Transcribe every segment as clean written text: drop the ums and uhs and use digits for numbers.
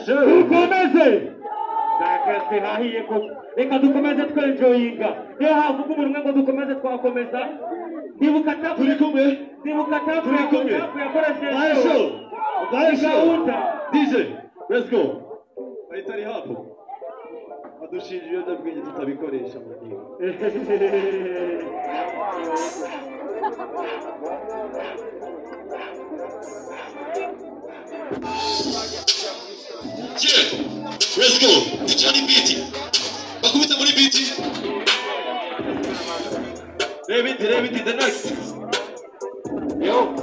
dukomeze zakazwe hahiye ko reka dukomeze twenjoyinga iyo havuga umuntu umwe ngo dukomeze twakomeza ndibuka turi kumwe yakoresheje gahunda DJ let's go bayitari hapo badushinja ibiyobyabwenge tutabikoresha madiba let's go Johnny beat bakubita muri beat David the next yo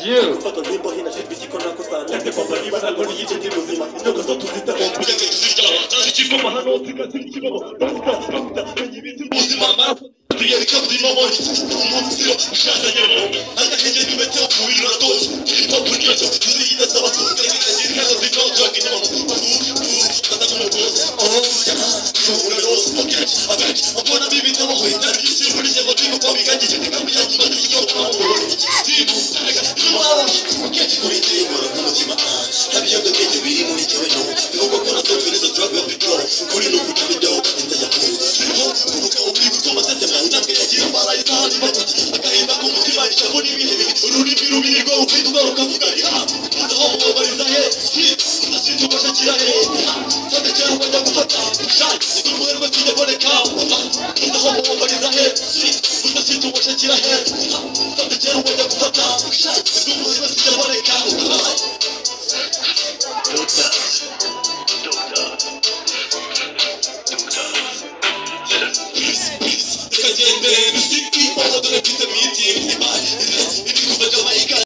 yeah Fata limbo hina shipi chiko na kusanya Yate kwamba liba na goni hiche ndi muzima Ndogo zotu zita bombu Yake tuzijala Tasi chiko mahano Tika zili chiko Dokta Kwenye biti muzima Marafu Tuye likabdi mamoni Umusiro Mshaza nyemo Anga henye nimete Kuwili na tochi Kilito punyocho Tuzi ina sawa Tuzi ina sawa Tuzi ina sawa Tuzi ina sawa Tata kuno boss Ule rosi Okech Abech Apona bibi tamo hui Tani Yisi Ulishe Vatiko Kwa mikanji Chetika Miyanji Mati Yo Timu Keti kuri tegura kumutima Habiyo gakete biri muri cyewe no Bivuga ko nazo twineza drug up draw Kuri no kutabido Ndajya kuvuga Kuvuga uri gutuma tete mangambwe yagira mbara isahani batuki Akahemba ku mutima ishavu n'ibihe bibi Ururimi rubirirwa ukwitwa ukavuga Aho mubariza he Udashinzwe ubashakira he Fata cyangwa bajya gufata Shai Ikumuherwe kijaboneka Aho mubariza he Udashinzwe ubashakira he Fata cyangwa bajya gufata Shai Ikumuherwe kijaboneka Kagende, music, follow the repeat the meeting.